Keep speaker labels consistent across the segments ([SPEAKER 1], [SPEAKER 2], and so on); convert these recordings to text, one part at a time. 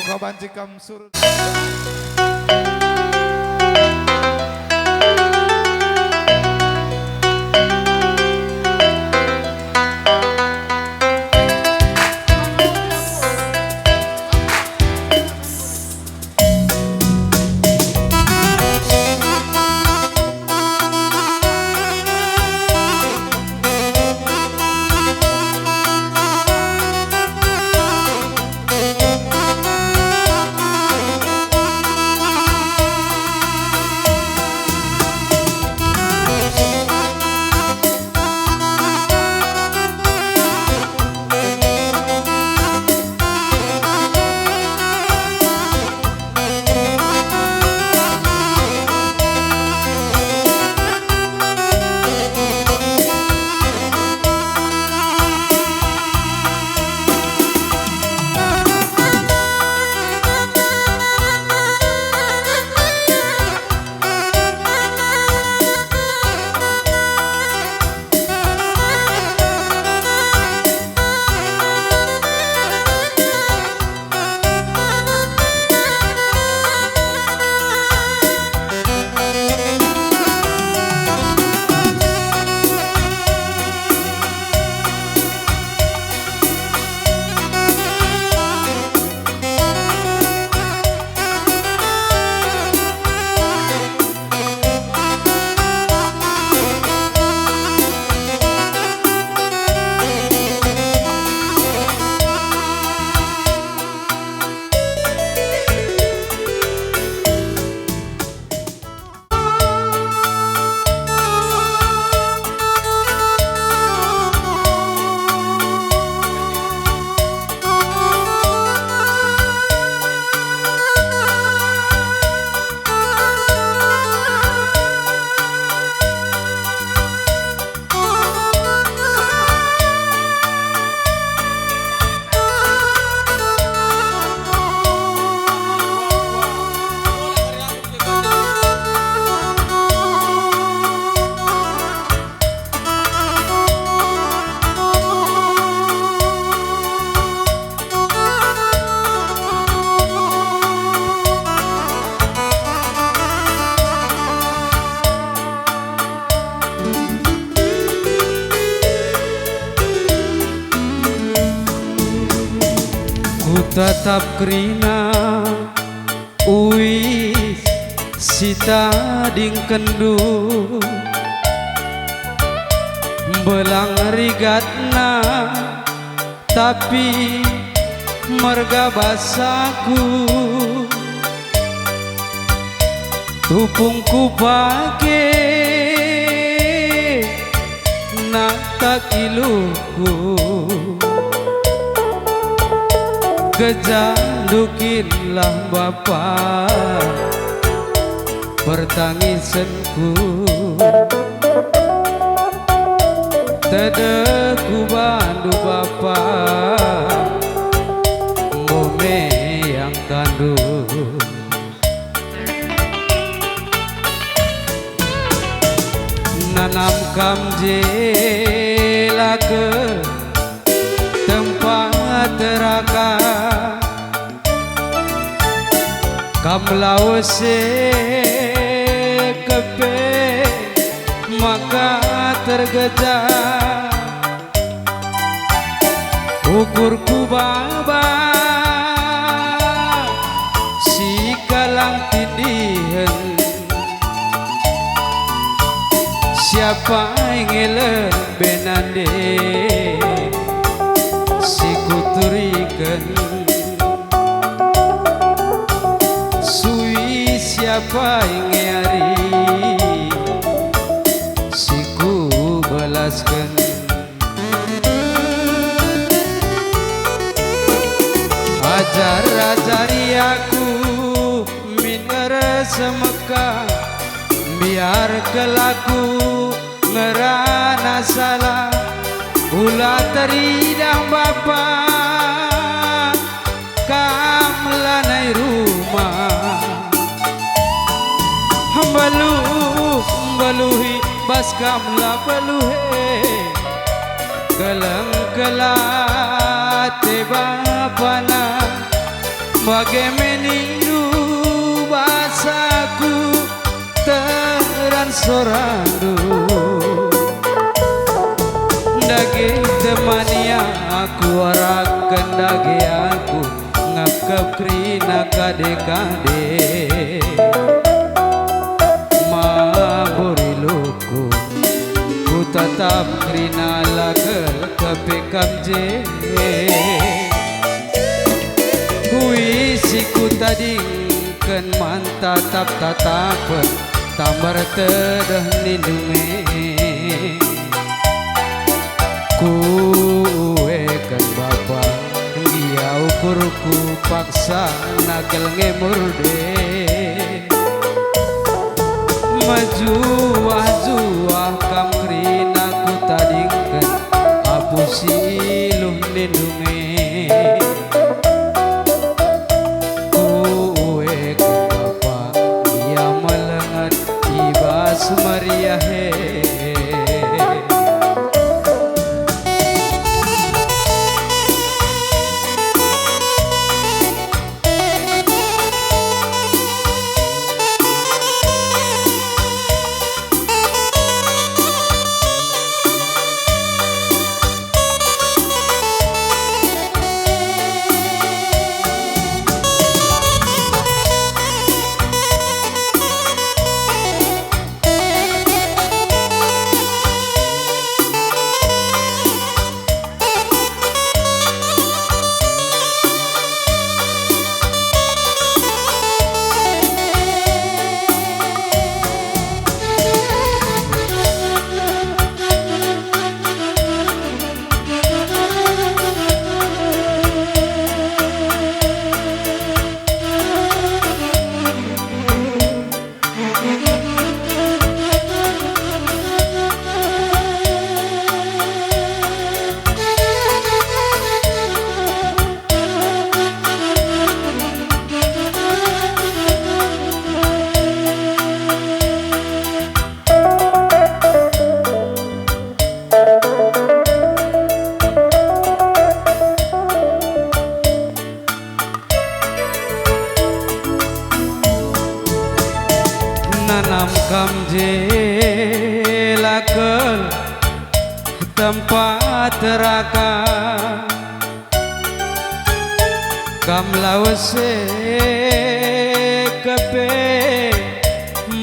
[SPEAKER 1] kabancikam surut.
[SPEAKER 2] Tetap kerina uis sita ding kendu belang rigatna tapi merga basaku tupungku pake nak tak iluku kejandukinlah Bapa pertangisanku tedeku bandu Bapa ngome yang tandu nanam kamjela ke tempat teraka kamlau se kepe maka tergejak ukurku baba si kalang tindihan siapa ingin benande si kuturikan sui siapa ingin hari si ku balaskan ajar-ajari aku minara semeka biar kelaku ngerana salah ulah teridang Bapa kamlanai rumah baluhi bas kamla baluhe kelang kelate bapana Bagaimana bahasaku teran sorandu dage temania aku arakan dage aku ngakap krina kade-kade maburiluku ku tetap krina lakel kepekamje Kuisiku tadi kan mantatap tatapan tambar tedah nindume Kue kan bapa dia ukurku paksa nagel ngemurde Majuah-juah kam krina ku tadi kan apusi iluh nindume Maria he nanam kamje lakel tempat teraka kam lawase kepe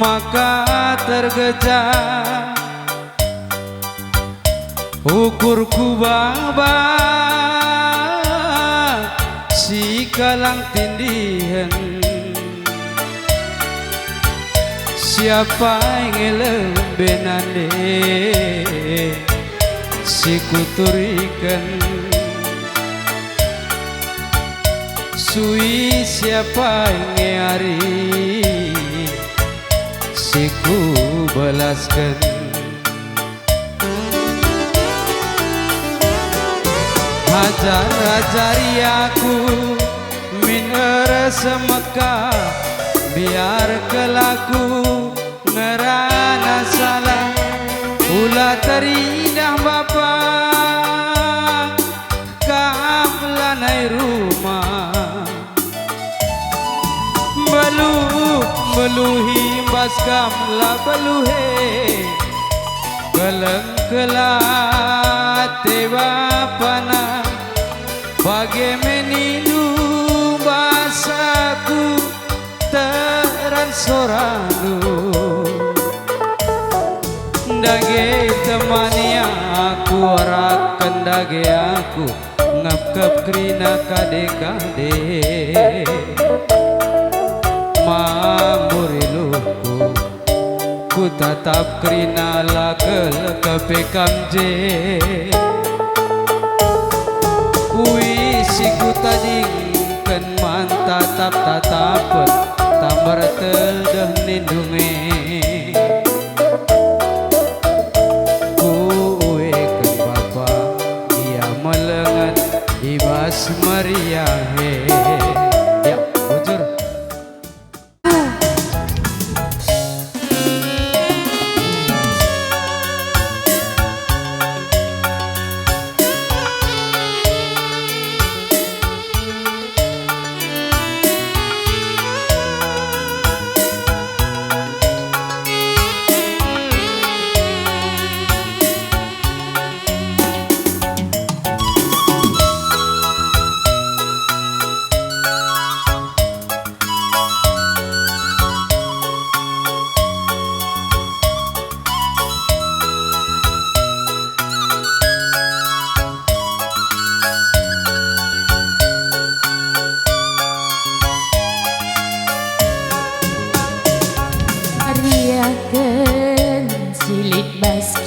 [SPEAKER 2] maka tergeja ukurku baba si kalang tindihan siapa yang lembenane si kuturikan sui siapa yang hari si ku balaskan Hajar-hajari aku min semeka biar kelaku ngerana salah ulah terindah bapa kamlanai rumah beluhi kamla beluhe keleng-kelat bapana bagaimana bahasaku teran sorandu dage temani aku arakan dage aku ngap-ngap krina kade-kade mamuriluku ku tatap krina lakel kepekamje Kuisiku tadi kan mantatap-tatapan tambar tedah nindume Kue kan bapa dia melengat ibas Maria he ya bujur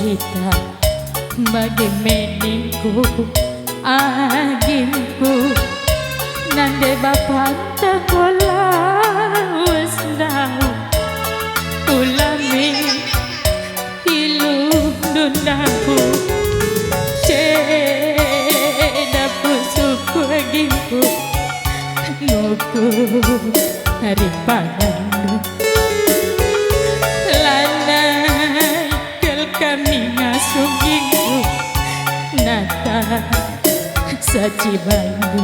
[SPEAKER 1] cerita bagi meningku agingku nande bapak takola wasdau ulami ilu dundaku cedapu suku agingku nuku hari pagandu lanai kel kami ngasungingku nata saci bandu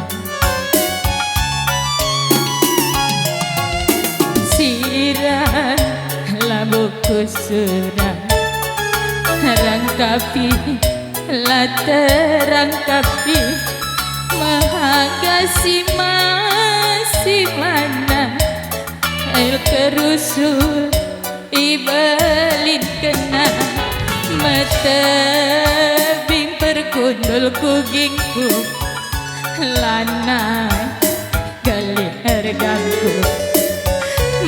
[SPEAKER 1] sirah labuku surah rangkapi laterangkapi mahagasi masih mana air kerusul ibelin kena mata bing perkundul kugingku lanai gali hargaku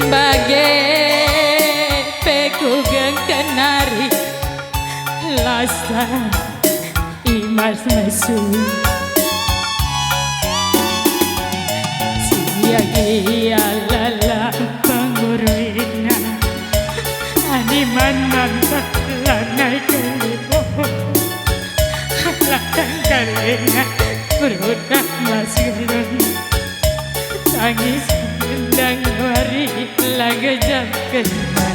[SPEAKER 1] bagai pekugang kenari lasa imas mesu siagi alala pangurwina animan mantak lanai kelibo latang kalena berudak masgulun tangis gendang wari laga jam kena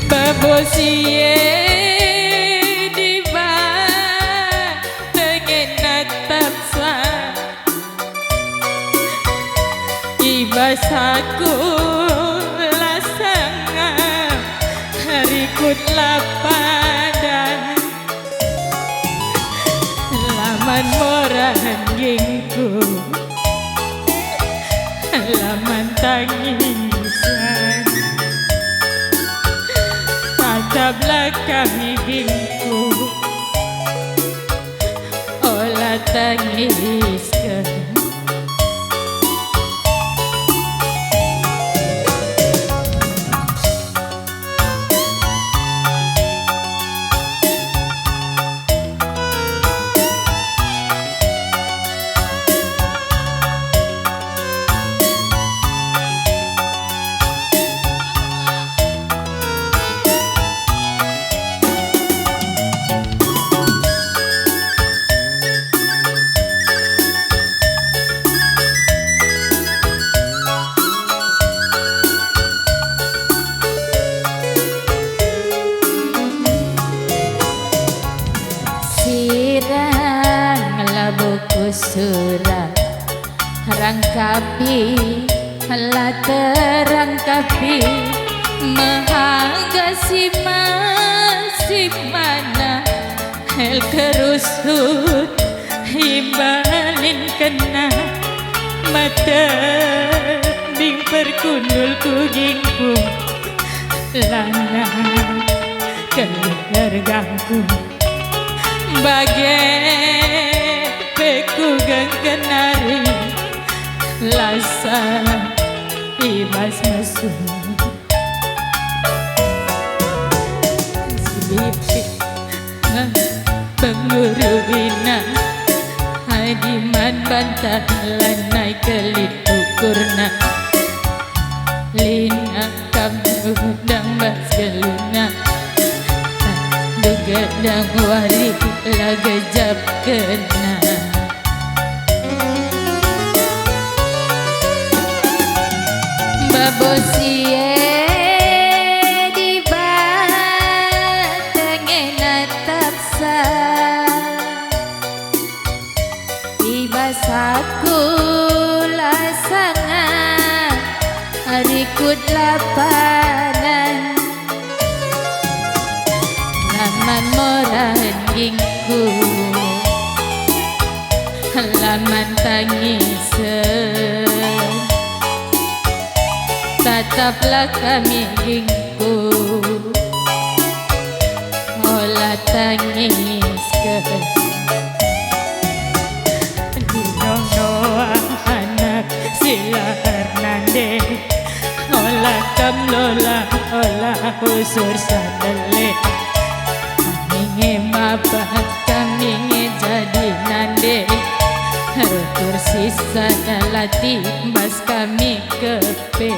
[SPEAKER 1] babosie diba pengen natapsa ibasaku lasanga harikut lapadan laman moranggingku laman tangisan mata belakang gingku olah tangiskan sirang labuku surah rangkapi laterangkapi mahagasi masih mana hel kerusut himbalin kena mata bing perkundul kugingku lana keluar gangku bagai pekugang kenari lasa imas mesu sipi penguruwina hadiman bantah lanai kelit ukurna lina kamu dang bas geluna gedang wari laga jap kena babosie diba pengen natapsa ibasaku lasanga harikut lapanan laman moranggingku laman tangisan tataplah kami gingku olah tangiskan dinono anak sila Hernande olah Lakam lola olah usur sadele Kami mabat kami jadi nande Kursi sadalati bas kami kepe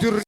[SPEAKER 3] tidur